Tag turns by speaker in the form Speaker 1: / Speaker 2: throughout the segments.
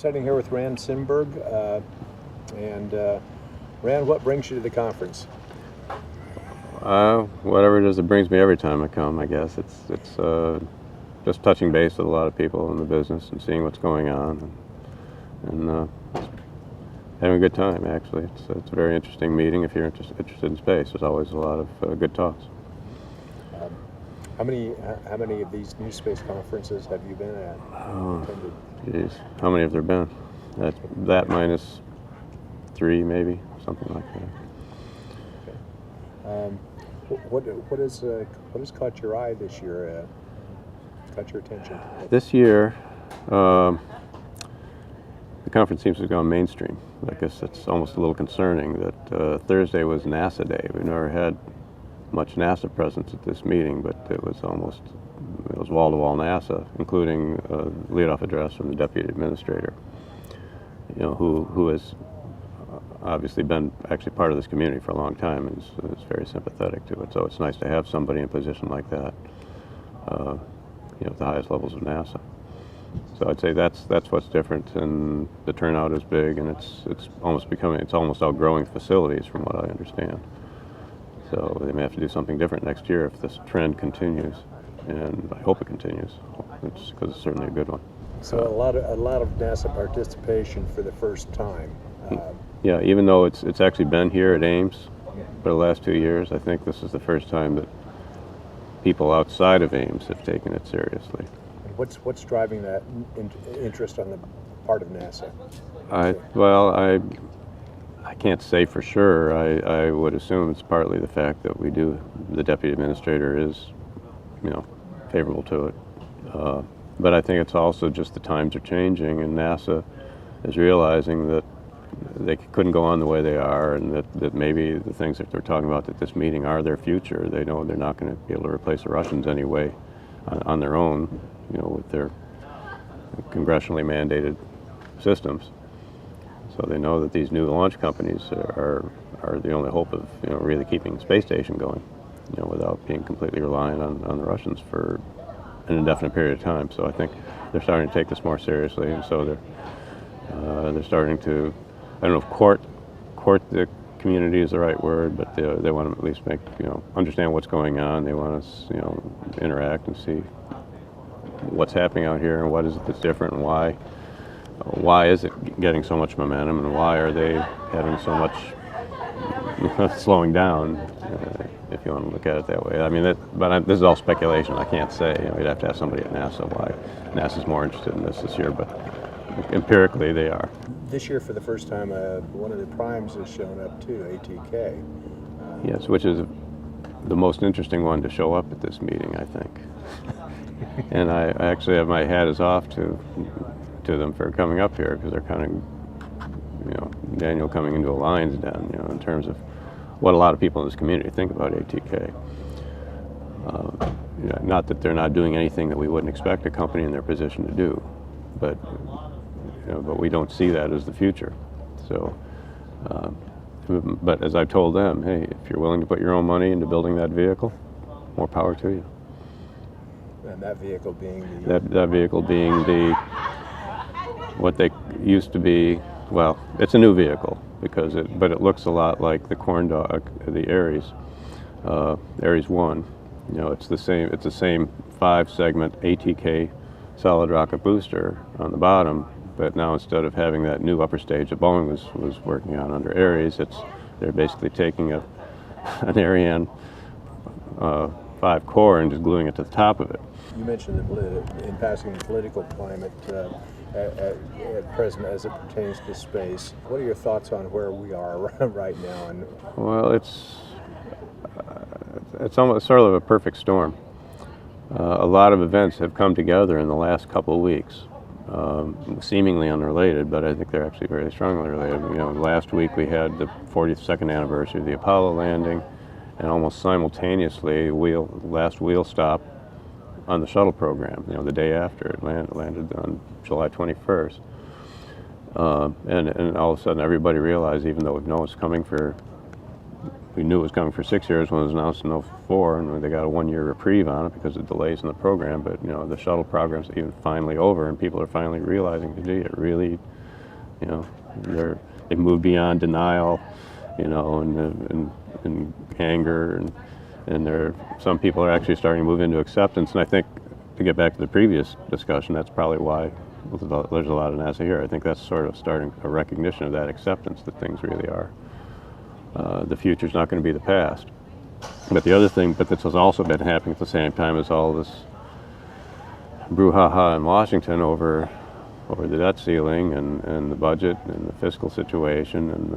Speaker 1: sitting here with Rand Simberg, and Rand, what brings you to the conference?
Speaker 2: Whatever it is that brings me every time I come, I guess. It's just touching base with a lot of people in the business and seeing what's going on, and having a good time, actually. It's a very interesting meeting if you're interested in space. There's always a lot of good talks.
Speaker 1: How many of these NewSpace conferences have you been at? Attended?
Speaker 2: Geez, how many have there been? That minus 3, maybe, something like that.
Speaker 1: Okay. What has caught your eye this year? Caught your attention?
Speaker 2: This year, the conference seems to have gone mainstream. I guess it's almost a little concerning that Thursday was NASA Day. We've never had much NASA presence at this meeting, but it was wall-to-wall NASA, including a leadoff address from the Deputy Administrator, who has obviously been actually part of this community for a long time and is very sympathetic to it. So it's nice to have somebody in a position like that, at the highest levels of NASA. So I'd say that's what's different, and the turnout is big, and it's almost outgrowing facilities from what I understand. So they may have to do something different next year if this trend continues, and I hope it continues, because it's certainly a good one.
Speaker 1: So a lot of NASA participation for the first time.
Speaker 2: Yeah, even though it's actually been here at Ames for the last 2 years, I think this is the first time that people outside of Ames have taken it seriously.
Speaker 1: And what's driving that interest on the part of NASA?
Speaker 2: I can't say for sure. I would assume it's partly the fact that the Deputy Administrator is, favorable to it. But I think it's also just the times are changing, and NASA is realizing that they couldn't go on the way they are, and that maybe the things that they're talking about at this meeting are their future. They know they're not going to be able to replace the Russians anyway on their own, with their congressionally mandated systems. So they know that these new launch companies are the only hope of really keeping the space station going, without being completely reliant on the Russians for an indefinite period of time. So I think they're starting to take this more seriously, and so they're starting to, I don't know if court the community is the right word, but they want to at least understand what's going on. They want us interact and see what's happening out here and what is it that's different and why is it getting so much momentum, and why are they having so much slowing down, if you want to look at it that way. I mean, this is all speculation. I can't say. You'd have to ask somebody at NASA why NASA's more interested in this year, but empirically they are.
Speaker 1: This year, for the first time, one of the primes has shown up too, ATK.
Speaker 2: Yes, which is the most interesting one to show up at this meeting, I think. And I actually have my hat is off to them for coming up here, because they're kind of, Daniel coming into a lion's den, in terms of what a lot of people in this community think about ATK. Not that they're not doing anything that we wouldn't expect a company in their position to do, but we don't see that as the future. So, but as I told them, hey, if you're willing to put your own money into building that vehicle, more power to you.
Speaker 1: And that vehicle being
Speaker 2: that vehicle being what they used to be. Well, it's a new vehicle but it looks a lot like the corn dog, the Ares, Ares 1. It's the same 5-segment ATK solid rocket booster on the bottom, but now instead of having that new upper stage that Boeing was working on under Ares, they're basically taking an Ariane 5 core and just gluing it to the top of it.
Speaker 1: You mentioned in passing the political climate at present as it pertains to space. What are your thoughts on where we are right now?
Speaker 2: Well, it's almost sort of a perfect storm. A lot of events have come together in the last couple of weeks, seemingly unrelated, but I think they're actually very strongly related. Last week we had the 42nd anniversary of the Apollo landing, and almost simultaneously, last wheel stop on the shuttle program, the day after it landed on July 21st. And all of a sudden everybody realized, even though we've known it's coming for we knew it was coming for 6 years when it was announced in '04, and they got a 1-year reprieve on it because of delays in the program. But the shuttle program's even finally over, and people are finally realizing, gee, it really, they've moved beyond denial, and anger, and some people are actually starting to move into acceptance. And I think, to get back to the previous discussion, that's probably why there's a lot of NASA here. I think that's sort of starting a recognition of that acceptance that things really are. The future's not going to be the past. But the other thing, but this has also been happening at the same time as all this brouhaha in Washington over the debt ceiling and the budget and the fiscal situation and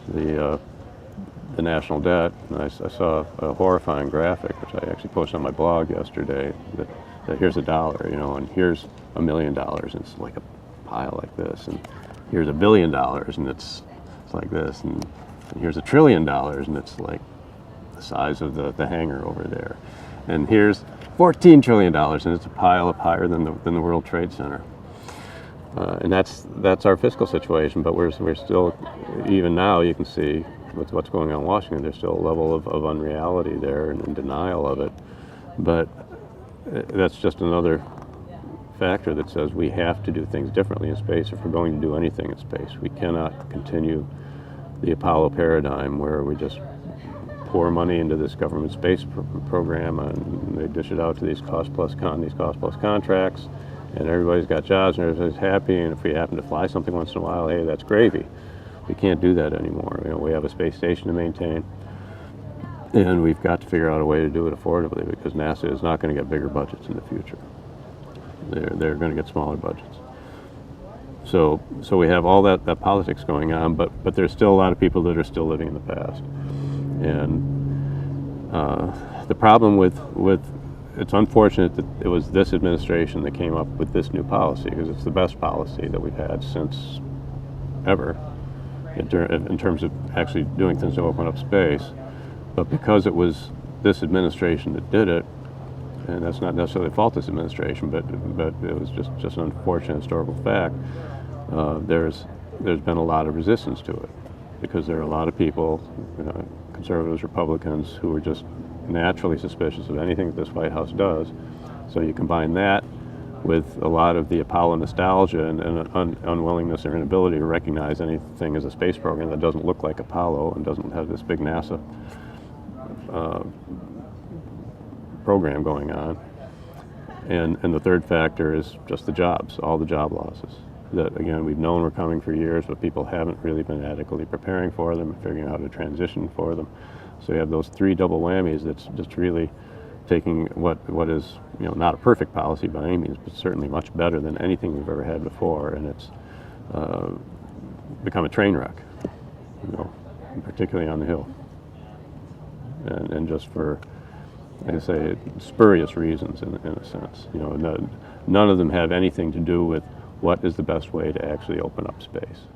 Speaker 2: the national debt. And I saw a horrifying graphic, which I actually posted on my blog yesterday, that here's $1, and here's $1 million, and it's like a pile like this, and here's $1 billion, and it's like this, and here's $1 trillion, and it's like the size of the hangar over there, and here's $14 trillion, and it's a pile up higher than the World Trade Center. And that's our fiscal situation. But we're still, even now, you can see with what's going on in Washington, there's still a level of unreality there and denial of it. But that's just another factor that says we have to do things differently in space if we're going to do anything in space. We cannot continue the Apollo paradigm where we just pour money into this government space program and they dish it out to these cost plus contracts, and everybody's got jobs and everybody's happy, and if we happen to fly something once in a while, hey, that's gravy. We can't do that anymore. We have a space station to maintain, and we've got to figure out a way to do it affordably, because NASA is not going to get bigger budgets in the future. They're going to get smaller budgets. So we have all that politics going on, but there's still a lot of people that are still living in the past. And the problem with it's unfortunate that it was this administration that came up with this new policy, because it's the best policy that we've had since ever in terms of actually doing things to open up space. But because it was this administration that did it, and that's not necessarily the fault of this administration, but it was just an unfortunate historical fact, there's been a lot of resistance to it, because there are a lot of people, conservatives, Republicans, who are just naturally suspicious of anything that this White House does. So you combine that with a lot of the Apollo nostalgia and unwillingness or inability to recognize anything as a space program that doesn't look like Apollo and doesn't have this big NASA program going on. And the third factor is just the jobs, all the job losses. That, again, we've known were coming for years, but people haven't really been adequately preparing for them and figuring out how to transition for them. So you have those three double whammies that's just really taking what is not a perfect policy by any means, but certainly much better than anything we've ever had before, and it's become a train wreck, particularly on the Hill, and just for, like I say, spurious reasons in a sense. None of them have anything to do with what is the best way to actually open up space.